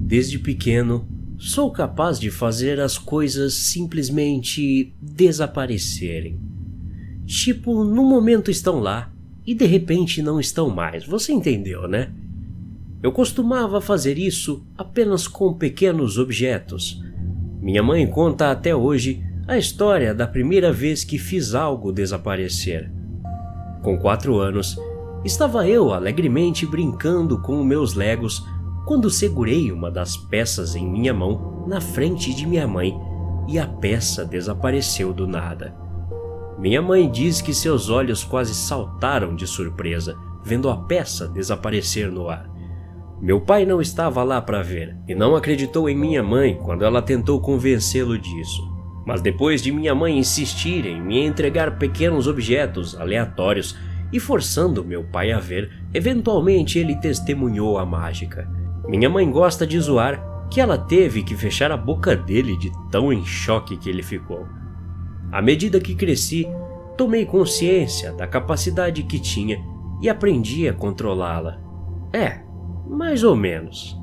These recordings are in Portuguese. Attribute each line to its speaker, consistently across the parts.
Speaker 1: Desde pequeno, sou capaz de fazer as coisas simplesmente desaparecerem. Tipo, no momento estão lá e de repente não estão mais, você entendeu, né? Eu costumava fazer isso apenas com pequenos objetos. Minha mãe conta até hoje a história da primeira vez que fiz algo desaparecer. Com 4 anos, estava eu alegremente brincando com meus legos quando segurei uma das peças em minha mão na frente de minha mãe e a peça desapareceu do nada. Minha mãe diz que seus olhos quase saltaram de surpresa vendo a peça desaparecer no ar. Meu pai não estava lá para ver e não acreditou em minha mãe quando ela tentou convencê-lo disso. Mas depois de minha mãe insistir em me entregar pequenos objetos aleatórios e forçando meu pai a ver, eventualmente ele testemunhou a mágica. Minha mãe gosta de zoar que ela teve que fechar a boca dele de tão em choque que ele ficou. À medida que cresci, tomei consciência da capacidade que tinha e aprendi a controlá-la. Mais ou menos.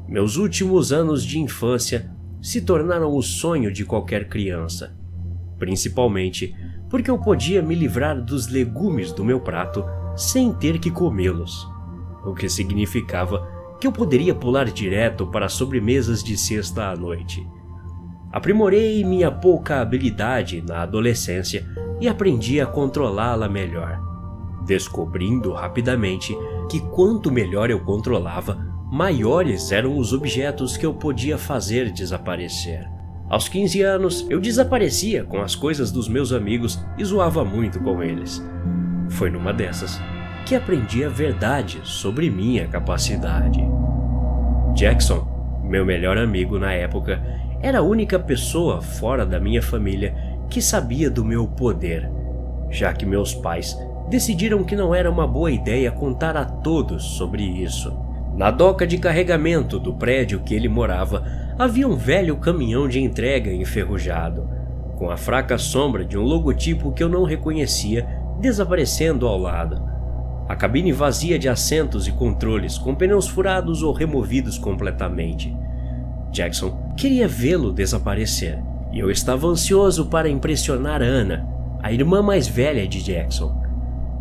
Speaker 1: Meus últimos anos de infância se tornaram o sonho de qualquer criança, principalmente porque eu podia me livrar dos legumes do meu prato sem ter que comê-los, o que significava que eu poderia pular direto para sobremesas de sexta à noite. Aprimorei minha pouca habilidade na adolescência e aprendi a controlá-la melhor, descobrindo rapidamente que quanto melhor eu controlava, maiores eram os objetos que eu podia fazer desaparecer. Aos 15 anos, eu desaparecia com as coisas dos meus amigos e zoava muito com eles. Foi numa dessas que aprendi a verdade sobre minha capacidade. Jackson, meu melhor amigo na época, era a única pessoa fora da minha família que sabia do meu poder, já que meus pais decidiram que não era uma boa ideia contar a todos sobre isso. Na doca de carregamento do prédio que ele morava, havia um velho caminhão de entrega enferrujado, com a fraca sombra de um logotipo que eu não reconhecia desaparecendo ao lado. A cabine vazia de assentos e controles, com pneus furados ou removidos completamente. Jackson queria vê-lo desaparecer, e eu estava ansioso para impressionar Anna, a irmã mais velha de Jackson.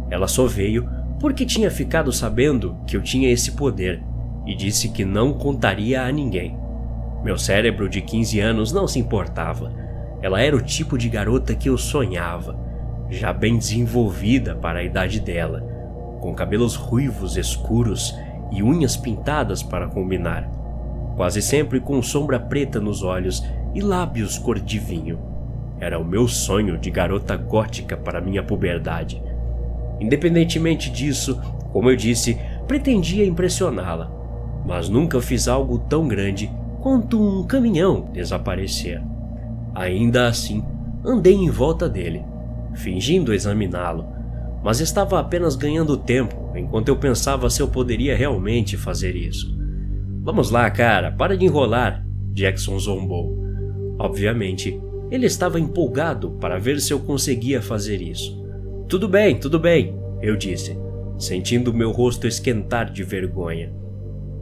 Speaker 1: Ela só veio porque tinha ficado sabendo que eu tinha esse poder e disse que não contaria a ninguém. Meu cérebro de 15 anos não se importava. Ela era o tipo de garota que eu sonhava, já bem desenvolvida para a idade dela, com cabelos ruivos escuros e unhas pintadas para combinar, quase sempre com sombra preta nos olhos e lábios cor de vinho. Era o meu sonho de garota gótica para minha puberdade. Independentemente disso, como eu disse, pretendia impressioná-la, mas nunca fiz algo tão grande quanto um caminhão desaparecer. Ainda assim, andei em volta dele, fingindo examiná-lo, mas estava apenas ganhando tempo enquanto eu pensava se eu poderia realmente fazer isso. Vamos lá, cara, para de enrolar, Jackson zombou. Obviamente, ele estava empolgado para ver se eu conseguia fazer isso. Tudo bem, eu disse, sentindo meu rosto esquentar de vergonha.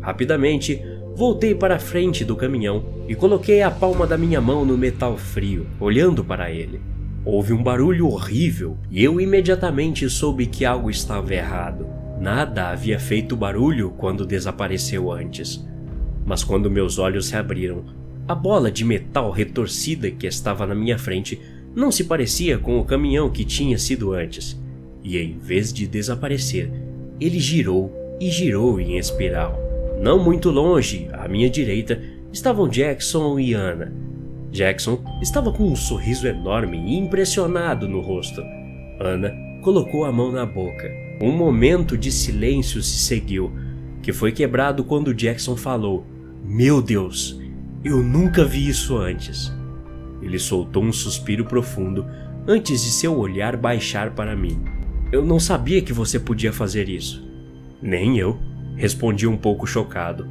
Speaker 1: Rapidamente, voltei para a frente do caminhão e coloquei a palma da minha mão no metal frio, olhando para ele. Houve um barulho horrível e eu imediatamente soube que algo estava errado. Nada havia feito barulho quando desapareceu antes. Mas quando meus olhos se abriram, a bola de metal retorcida que estava na minha frente não se parecia com o caminhão que tinha sido antes. E em vez de desaparecer, ele girou e girou em espiral. Não muito longe, à minha direita, estavam Jackson e Anna. Jackson estava com um sorriso enorme e impressionado no rosto. Anna colocou a mão na boca. Um momento de silêncio se seguiu, que foi quebrado quando Jackson falou: "Meu Deus, eu nunca vi isso antes." Ele soltou um suspiro profundo antes de seu olhar baixar para mim. "Eu não sabia que você podia fazer isso." "Nem eu", respondi um pouco chocado.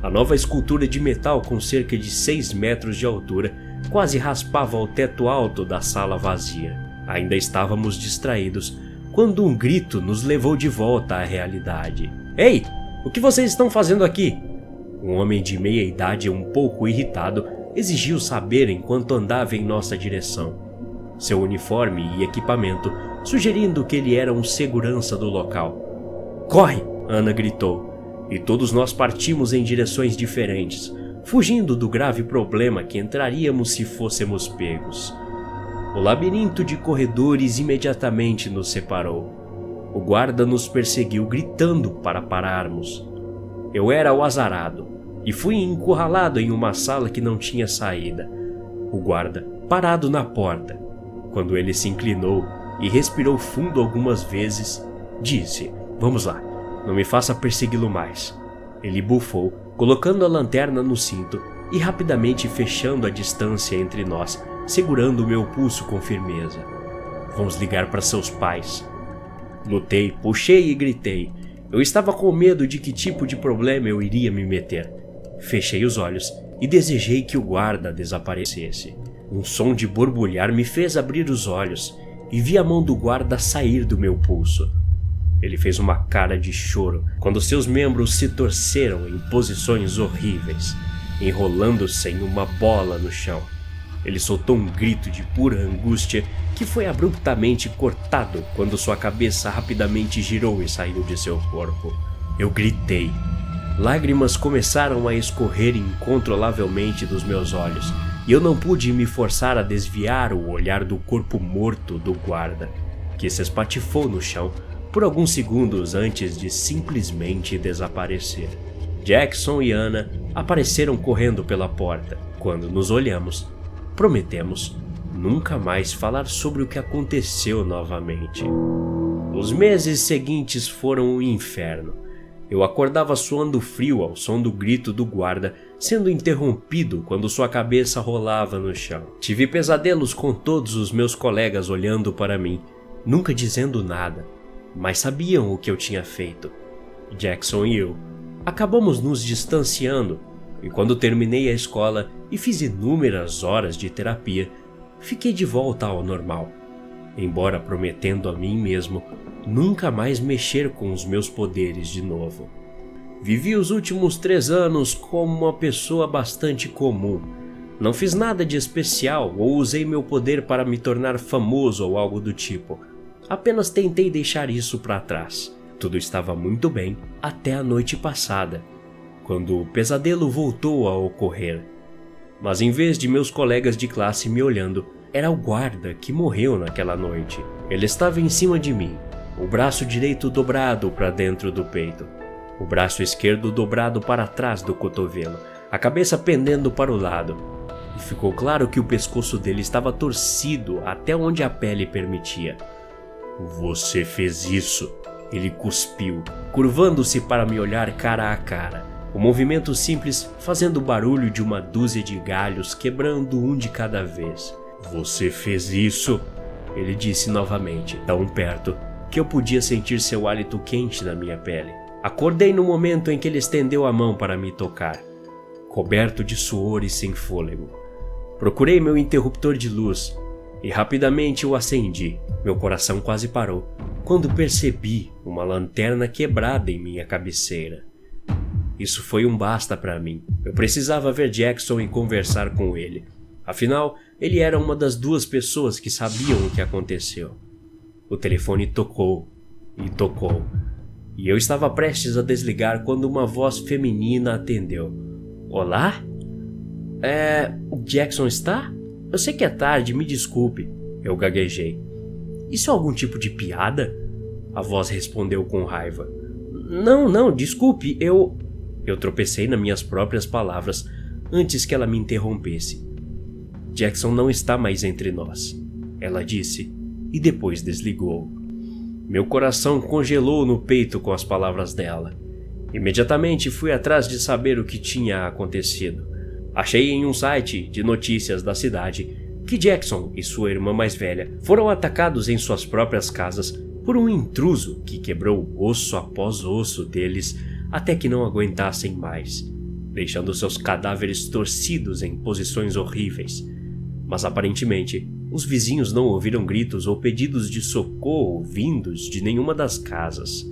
Speaker 1: A nova escultura de metal com cerca de 6 metros de altura quase raspava o teto alto da sala vazia. Ainda estávamos distraídos quando um grito nos levou de volta à realidade. "Ei, o que vocês estão fazendo aqui?" Um homem de meia idade, um pouco irritado, exigiu saber enquanto andava em nossa direção. Seu uniforme e equipamento, sugerindo que ele era um segurança do local. "Corre!" Ana gritou, e todos nós partimos em direções diferentes, fugindo do grave problema que entraríamos se fôssemos pegos. O labirinto de corredores imediatamente nos separou. O guarda nos perseguiu gritando para pararmos. Eu era o azarado e fui encurralado em uma sala que não tinha saída. O guarda parado na porta. Quando ele se inclinou e respirou fundo algumas vezes, disse: "Vamos lá, não me faça persegui-lo mais." Ele bufou, colocando a lanterna no cinto e rapidamente fechando a distância entre nós, segurando o meu pulso com firmeza. "Vamos ligar para seus pais." Lutei, puxei e gritei. Eu estava com medo de que tipo de problema eu iria me meter. Fechei os olhos e desejei que o guarda desaparecesse. Um som de borbulhar me fez abrir os olhos e vi a mão do guarda sair do meu pulso. Ele fez uma cara de choro quando seus membros se torceram em posições horríveis, enrolando-se em uma bola no chão. Ele soltou um grito de pura angústia que foi abruptamente cortado quando sua cabeça rapidamente girou e saiu de seu corpo. Eu gritei. Lágrimas começaram a escorrer incontrolavelmente dos meus olhos e eu não pude me forçar a desviar o olhar do corpo morto do guarda, que se espatifou no chão por alguns segundos antes de simplesmente desaparecer. Jackson e Ana apareceram correndo pela porta. Quando nos olhamos, prometemos nunca mais falar sobre o que aconteceu novamente. Os meses seguintes foram um inferno. Eu acordava suando frio ao som do grito do guarda, sendo interrompido quando sua cabeça rolava no chão. Tive pesadelos com todos os meus colegas olhando para mim, nunca dizendo nada, mas sabiam o que eu tinha feito. Jackson e eu acabamos nos distanciando, e quando terminei a escola e fiz inúmeras horas de terapia, fiquei de volta ao normal, embora prometendo a mim mesmo nunca mais mexer com os meus poderes de novo. Vivi os últimos 3 anos como uma pessoa bastante comum. Não fiz nada de especial ou usei meu poder para me tornar famoso ou algo do tipo. Apenas tentei deixar isso para trás. Tudo estava muito bem até a noite passada, quando o pesadelo voltou a ocorrer. Mas em vez de meus colegas de classe me olhando, era o guarda que morreu naquela noite. Ele estava em cima de mim, o braço direito dobrado para dentro do peito, o braço esquerdo dobrado para trás do cotovelo, a cabeça pendendo para o lado. E ficou claro que o pescoço dele estava torcido até onde a pele permitia. "Você fez isso", ele cuspiu, curvando-se para me olhar cara a cara. O movimento simples fazendo o barulho de uma dúzia de galhos quebrando um de cada vez. "Você fez isso", ele disse novamente, tão perto que eu podia sentir seu hálito quente na minha pele. Acordei no momento em que ele estendeu a mão para me tocar, coberto de suor e sem fôlego. Procurei meu interruptor de luz e rapidamente o acendi. Meu coração quase parou quando percebi uma lanterna quebrada em minha cabeceira. Isso foi um basta para mim. Eu precisava ver Jackson e conversar com ele. Afinal, ele era uma das 2 pessoas que sabiam o que aconteceu. O telefone tocou e tocou, e eu estava prestes a desligar quando uma voz feminina atendeu. "Olá? Jackson está? Eu sei que é tarde, me desculpe." Eu gaguejei. "Isso é algum tipo de piada?" A voz respondeu com raiva. Não, desculpe, eu tropecei nas minhas próprias palavras antes que ela me interrompesse. "Jackson não está mais entre nós", ela disse, e depois desligou. Meu coração congelou no peito com as palavras dela. Imediatamente fui atrás de saber o que tinha acontecido. Achei em um site de notícias da cidade que Jackson e sua irmã mais velha foram atacados em suas próprias casas por um intruso que quebrou osso após osso deles até que não aguentassem mais, deixando seus cadáveres torcidos em posições horríveis. Mas aparentemente, os vizinhos não ouviram gritos ou pedidos de socorro vindos de nenhuma das casas.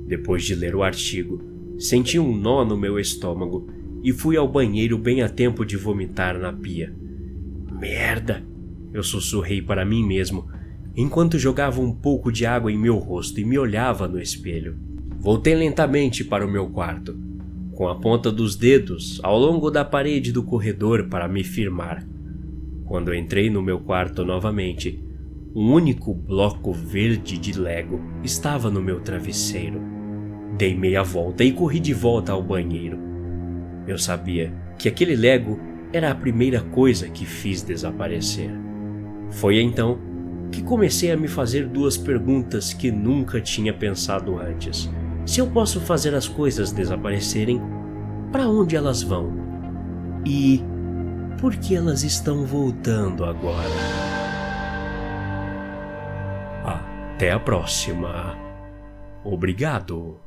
Speaker 1: Depois de ler o artigo, senti um nó no meu estômago e fui ao banheiro bem a tempo de vomitar na pia. Merda! Eu sussurrei para mim mesmo, enquanto jogava um pouco de água em meu rosto e me olhava no espelho. Voltei lentamente para o meu quarto, com a ponta dos dedos ao longo da parede do corredor para me firmar. Quando entrei no meu quarto novamente, um único bloco verde de Lego estava no meu travesseiro. Dei meia volta e corri de volta ao banheiro. Eu sabia que aquele Lego era a primeira coisa que fiz desaparecer. Foi então que comecei a me fazer duas perguntas que nunca tinha pensado antes. Se eu posso fazer as coisas desaparecerem, para onde elas vão? E por que elas estão voltando agora? Até a próxima. Obrigado.